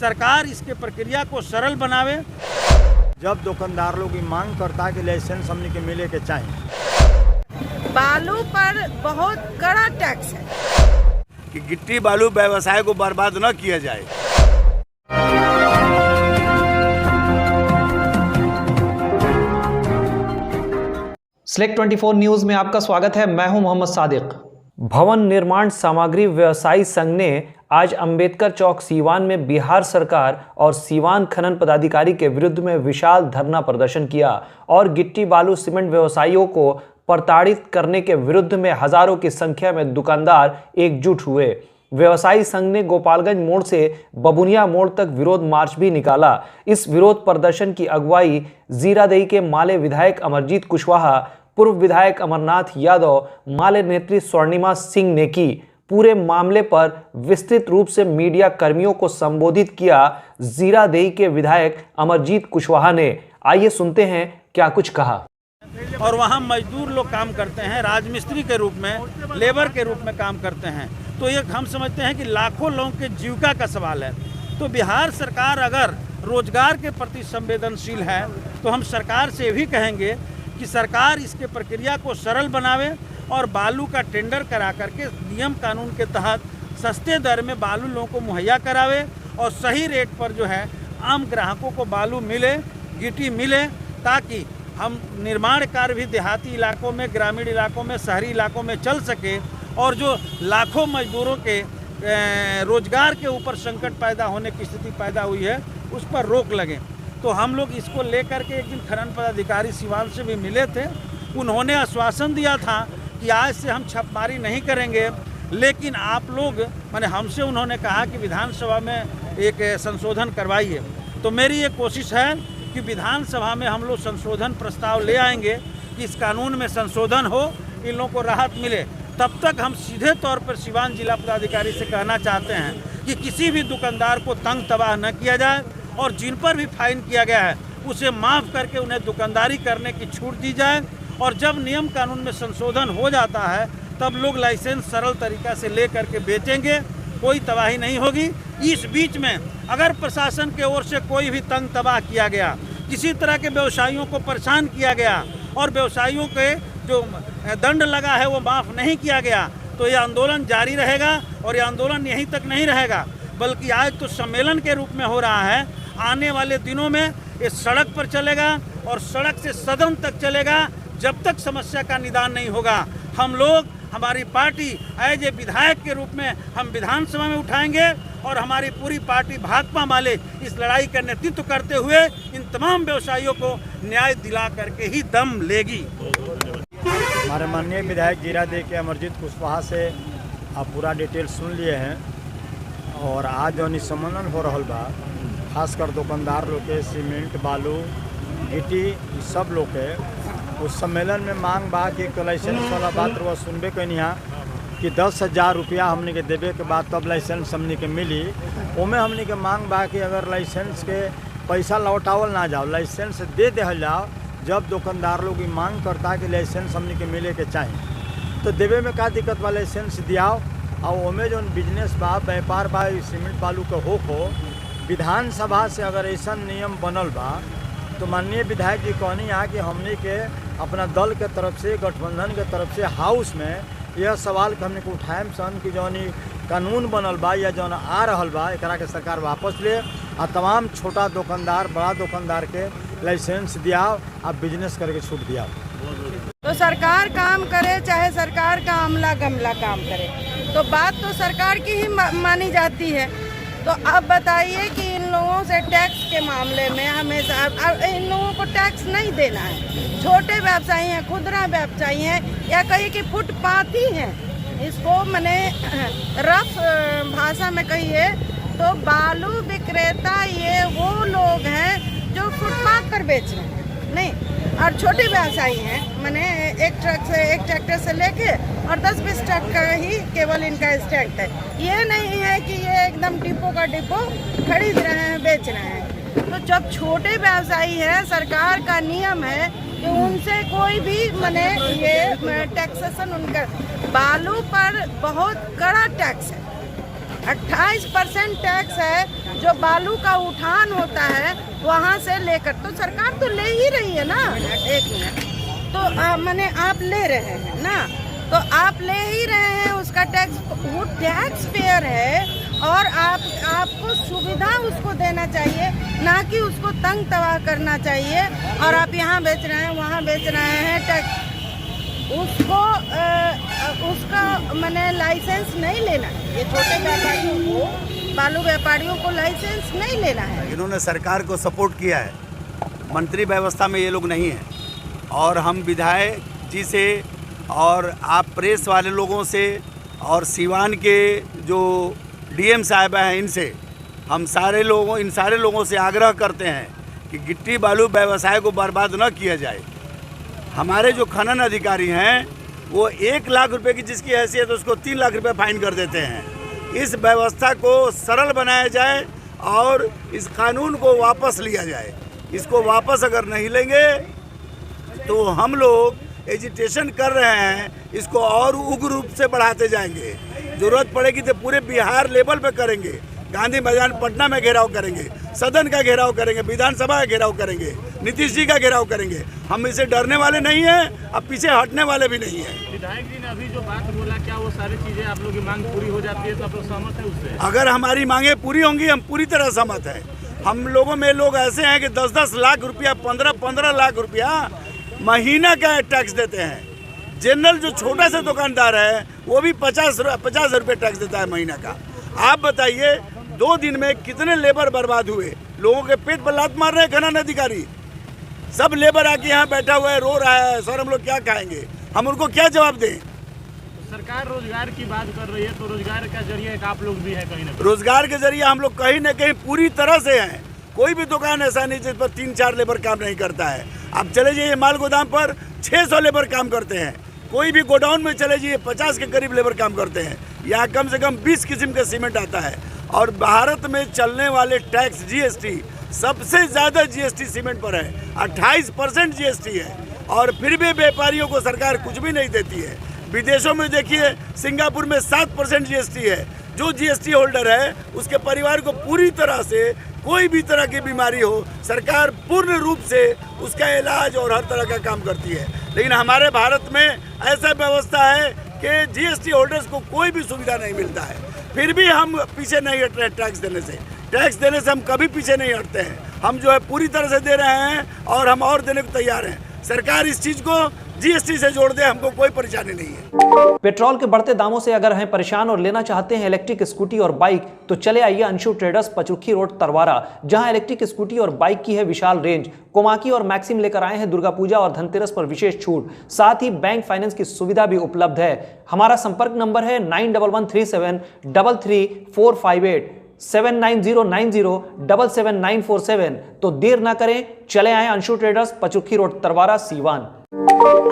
सरकार इसके प्रक्रिया को सरल बनावे। जब दुकानदार लोग की मांग करता है कि लाइसेंस हमने के मिले के चाहिए, बालू पर बहुत कड़ा टैक्स है कि गिट्टी बालू व्यवसाय को बर्बाद न किया जाए। Select 24 न्यूज में आपका स्वागत है। मैं हूं मोहम्मद सादिक। भवन निर्माण सामग्री व्यवसायी संघ ने आज अंबेडकर चौक सीवान में बिहार सरकार और सीवान खनन पदाधिकारी के विरुद्ध में विशाल धरना प्रदर्शन किया और गिट्टी बालू सीमेंट व्यवसायियों को प्रताड़ित करने के विरुद्ध में हजारों की संख्या में दुकानदार एकजुट हुए। व्यवसायी संघ ने गोपालगंज मोड़ से बबुनिया मोड़ तक विरोध मार्च भी निकाला। इस विरोध प्रदर्शन की अगुवाई जीरादेई के माले विधायक अमरजीत कुशवाहा, पूर्व विधायक अमरनाथ यादव, माले नेत्री स्वर्णिमा सिंह ने की। पूरे मामले पर विस्तृत रूप से मीडिया कर्मियों को संबोधित किया जीरादेई के विधायक अमरजीत कुशवाहा ने। आइए सुनते हैं क्या कुछ कहा। और वहाँ मजदूर लोग काम करते हैं, राजमिस्त्री के रूप में, लेबर के रूप में काम करते हैं। तो ये हम समझते हैं कि लाखों लोगों के जीविका का सवाल है। तो बिहार सरकार अगर रोजगार के प्रति संवेदनशील है तो हम सरकार से भी कहेंगे कि सरकार इसके प्रक्रिया को सरल बनावे और बालू का टेंडर करा करके नियम कानून के तहत सस्ते दर में बालू लोगों को मुहैया करावे और सही रेट पर जो है आम ग्राहकों को बालू मिले, गिट्टी मिले, ताकि हम निर्माण कार्य भी देहाती इलाकों में, ग्रामीण इलाकों में, शहरी इलाकों में चल सके और जो लाखों मजदूरों के रोजगार के ऊपर संकट पैदा होने की स्थिति पैदा हुई है उस पर रोक लगे। तो हम लोग इसको लेकर के एक दिन खनन पदाधिकारी सिवान से भी मिले थे। उन्होंने आश्वासन दिया था कि आज से हम छापेमारी नहीं करेंगे, लेकिन आप लोग माने हमसे उन्होंने कहा कि विधानसभा में एक संशोधन करवाइए। तो मेरी ये कोशिश है कि विधानसभा में हम लोग संशोधन प्रस्ताव ले आएंगे कि इस कानून में संशोधन हो, इन लोगों को राहत मिले। तब तक हम सीधे तौर पर सिवान जिला पदाधिकारी से कहना चाहते हैं कि किसी भी दुकानदार को तंग तबाह न किया जाए और जिन पर भी फाइन किया गया है उसे माफ़ करके उन्हें दुकानदारी करने की छूट दी जाए। और जब नियम कानून में संशोधन हो जाता है तब लोग लाइसेंस सरल तरीक़ा से ले करके बेचेंगे, कोई तबाही नहीं होगी। इस बीच में अगर प्रशासन के ओर से कोई भी तंग तबाह किया गया, किसी तरह के व्यवसायियों को परेशान किया गया और व्यवसायियों के जो दंड लगा है वो माफ़ नहीं किया गया, तो ये आंदोलन जारी रहेगा। और ये आंदोलन यहीं तक नहीं रहेगा, बल्कि आज तो सम्मेलन के रूप में हो रहा है, आने वाले दिनों में ये सड़क पर चलेगा और सड़क से सदन तक चलेगा। जब तक समस्या का निदान नहीं होगा हम लोग, हमारी पार्टी एज ए विधायक के रूप में हम विधानसभा में उठाएंगे और हमारी पूरी पार्टी भाकपा माले इस लड़ाई का नेतृत्व करते हुए इन तमाम व्यवसायियों को न्याय दिला करके ही दम लेगी। हमारे माननीय विधायक जीरादेई के अमरजीत कुशवाहा से आप पूरा डिटेल सुन लिए हैं। और आज जो सम्मेलन हो रहा बा, खासकर दुकानदार लोग के, सीमेंट बालू गिट्टी सब लोग के, उस सम्मेलन में मांग बा कि लाइसेंस वाला बात रुआ सुनबे कहीं कि 10,000 रुपया हमने के देवे के बाद तब लाइसेंस हमने के मिली। ओमें हमने के मांग बा कि अगर लाइसेंस के पैसा लौटावल ना जाओ, लाइसेंस दे दिया जाओ। जब दुकानदार लोग मांग करता कि लाइसेंस हमने के मिले के चाहिए तो देवे में का दिक्कत बा, लाइसेंस दियाओ। और ओमें जो बिजनेस बा, व्यापार बा, सीमेंट बालू के हो विधानसभा से अगर ऐसा नियम बनल बा तो माननीय विधायक जी कहनी है कि हमने के अपना दल के तरफ से, गठबंधन के तरफ से हाउस में यह सवाल के हमने को उठाएम सन कि जौन कानून बनल बा या जौन आ रहल बा एकरा के सरकार वापस ले और तमाम छोटा दुकानदार, बड़ा दुकानदार के लाइसेंस दियाओ, आप बिजनेस करके छूट दियाओ। तो सरकार काम करे चाहे सरकार का अमला गमला काम करे, तो बात तो सरकार की ही मानी जाती है। तो अब बताइए कि इन लोगों से टैक्स के मामले में हमेशा इन लोगों को टैक्स नहीं देना है। छोटे व्यवसायी हैं, खुदरा व्यवसायी हैं या कहीं की फुटपाथी हैं, इसको मैंने रफ भाषा में कहिए तो बालू विक्रेता ये वो लोग हैं जो फुटपाथ पर बेच रहे हैं। नहीं, और छोटे व्यवसायी हैं, मैंने एक ट्रैक्टर से लेके और 10-20 ट्रक का ही केवल इनका स्टैंड है। ये नहीं है कि ये एकदम डिपो का डिपो खरीद रहे हैं, बेच रहे हैं। तो जब छोटे व्यवसायी हैं, सरकार का नियम है कि उनसे कोई भी मैंने ये टैक्सेशन उनका, बालू पर बहुत कड़ा टैक्स है। 28% टैक्स है जो बालू का उठान होता है वहाँ से लेकर, तो सरकार तो ले ही रही है ना। एक मिनट, तो माने आप ले रहे हैं ना, तो आप ले ही रहे हैं उसका टैक्स, वो टैक्स पेयर है और आपको सुविधा उसको देना चाहिए, ना कि उसको तंग तबाह करना चाहिए। और आप यहाँ बेच रहे हैं, वहाँ बेच रहे हैं, टैक्स उसका मैंने लाइसेंस नहीं लेना है। ये छोटे व्यापारियों को, बालू व्यापारियों को लाइसेंस नहीं लेना है। इन्होंने सरकार को सपोर्ट किया है, मंत्री व्यवस्था में ये लोग नहीं हैं। और हम विधायक जी से और आप प्रेस वाले लोगों से और सीवान के जो डीएम साहिबा हैं इनसे हम इन सारे लोगों से आग्रह करते हैं कि गिट्टी बालू व्यवसाय को बर्बाद न किया जाए। हमारे जो खनन अधिकारी हैं वो 1 लाख रुपए की जिसकी हैसियत है उसको 3 लाख रुपए फाइन कर देते हैं। इस व्यवस्था को सरल बनाया जाए और इस कानून को वापस लिया जाए। इसको वापस अगर नहीं लेंगे तो हम लोग एजिटेशन कर रहे हैं, इसको और उग्र रूप से बढ़ाते जाएंगे। ज़रूरत पड़ेगी तो पूरे बिहार लेवल पे करेंगे, गांधी मैदान पटना में घेराव करेंगे, सदन का घेराव करेंगे, विधानसभा का घेराव करेंगे, नीतीश जी का घेराव करेंगे। हम इसे डरने वाले नहीं हैं, अब पीछे हटने वाले भी नहीं हैं। विधायक जी ने अभी जो बात बोला, क्या वो सारी चीज़ें आप लोगों की मांग पूरी हो जाती है तो आप लोग सहमत हैं उससे? अगर हमारी मांगे पूरी होंगी हम पूरी तरह सहमत हैं। हम लोगों में लोग ऐसे हैं कि 10-10 लाख रुपया, 15-15 लाख रुपया महीना का टैक्स देते हैं। जनरल जो छोटा सा दुकानदार है वो भी 50 रुपये टैक्स देता है महीना का। आप बताइए 2 दिन में कितने लेबर बर्बाद हुए, लोगों के पेट पर लात मार रहे हैं खनन अधिकारी। सब लेबर आके यहाँ बैठा हुआ है, रो रहा है, सर हम लोग क्या खाएंगे, हम उनको क्या जवाब दें? सरकार रोजगार की बात कर रही है, तो रोजगार का जरिए एक आप लोग भी है कहीं ना कहीं। रोजगार के जरिए हम लोग कहीं ना कहीं पूरी तरह से हैं। कोई भी दुकान ऐसा नहीं जिस पर 3-4 लेबर काम नहीं करता है। आप चले जाइए माल गोदाम पर 600 लेबर काम करते हैं। कोई भी गोडाउन में चले जाइए 50 के करीब लेबर काम करते हैं। यहाँ कम से कम 20 किस्म का सीमेंट आता है। और भारत में चलने वाले टैक्स जीएसटी सबसे ज़्यादा जीएसटी सीमेंट पर है, 28% जीएसटी है। और फिर भी व्यापारियों को सरकार कुछ भी नहीं देती है। विदेशों में देखिए, सिंगापुर में 7% जीएसटी है। जो जीएसटी होल्डर है उसके परिवार को पूरी तरह से कोई भी तरह की बीमारी हो, सरकार पूर्ण रूप से उसका इलाज और हर तरह का काम करती है। लेकिन हमारे भारत में ऐसा व्यवस्था है कि जीएसटी होल्डर्स को कोई भी सुविधा नहीं मिलता है। फिर भी हम पीछे नहीं हट रहे टैक्स देने से। टैक्स देने से हम कभी पीछे नहीं हटते हैं। हम जो है पूरी तरह से दे रहे हैं और हम और देने को तैयार हैं। सरकार इस चीज़ को जीएसटी से जोड़ दे, हमको कोई परेशानी नहीं है। पेट्रोल के बढ़ते दामों से अगर हैं परेशान और लेना चाहते हैं इलेक्ट्रिक स्कूटी और बाइक, तो चले आइए अंशु ट्रेडर्स, पचरुखी रोड, तरवारा, जहां इलेक्ट्रिक स्कूटी और बाइक की है विशाल रेंज। कोमाकी और मैक्सिम लेकर आए हैं दुर्गा पूजा और धनतेरस पर विशेष छूट, साथ ही बैंक फाइनेंस की सुविधा भी उपलब्ध है। हमारा संपर्क नंबर है 9113733458, 7909077947। तो देर ना करें, चले आए अंशु ट्रेडर्स, पचरुखी रोड, तरवारा, सीवान।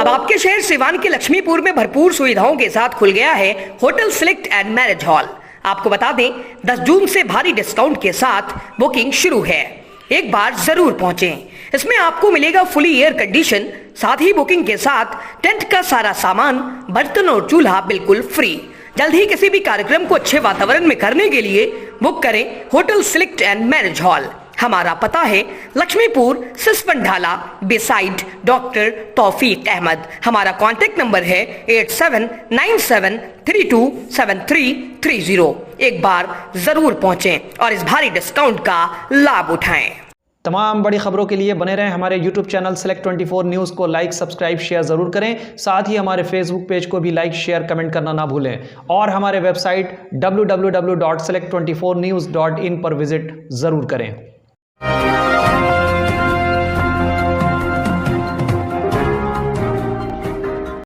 अब आपके शहर सीवान के लक्ष्मीपुर में भरपूर सुविधाओं के साथ खुल गया है hotel select and marriage hall. आपको बता दें 10 जून से भारी डिस्काउंट के साथ बुकिंग शुरू है। एक बार जरूर पहुंचें। इसमें आपको मिलेगा फुली एयर कंडीशन, साथ ही बुकिंग के साथ टेंट का सारा सामान, बर्तन और चूल्हा बिल्कुल फ्री। जल्द ही किसी भी कार्यक्रम को अच्छे वातावरण में करने के लिए बुक करें hotel select and marriage hall. हमारा पता है लक्ष्मीपुर, सिसवन ढाला, बिसाइड डॉक्टर तौफीक अहमद। हमारा कॉन्टेक्ट नंबर है 8797327330। एक बार जरूर पहुंचें और इस भारी डिस्काउंट का लाभ उठाएं। तमाम बड़ी खबरों के लिए बने रहें हमारे YouTube चैनल Select 24 न्यूज़ को लाइक, सब्सक्राइब, शेयर ज़रूर करें। साथ ही हमारे Facebook पेज को भी लाइक, शेयर, कमेंट करना ना भूलें। और हमारे वेबसाइट www.select24news.in पर विजिट ज़रूर करें।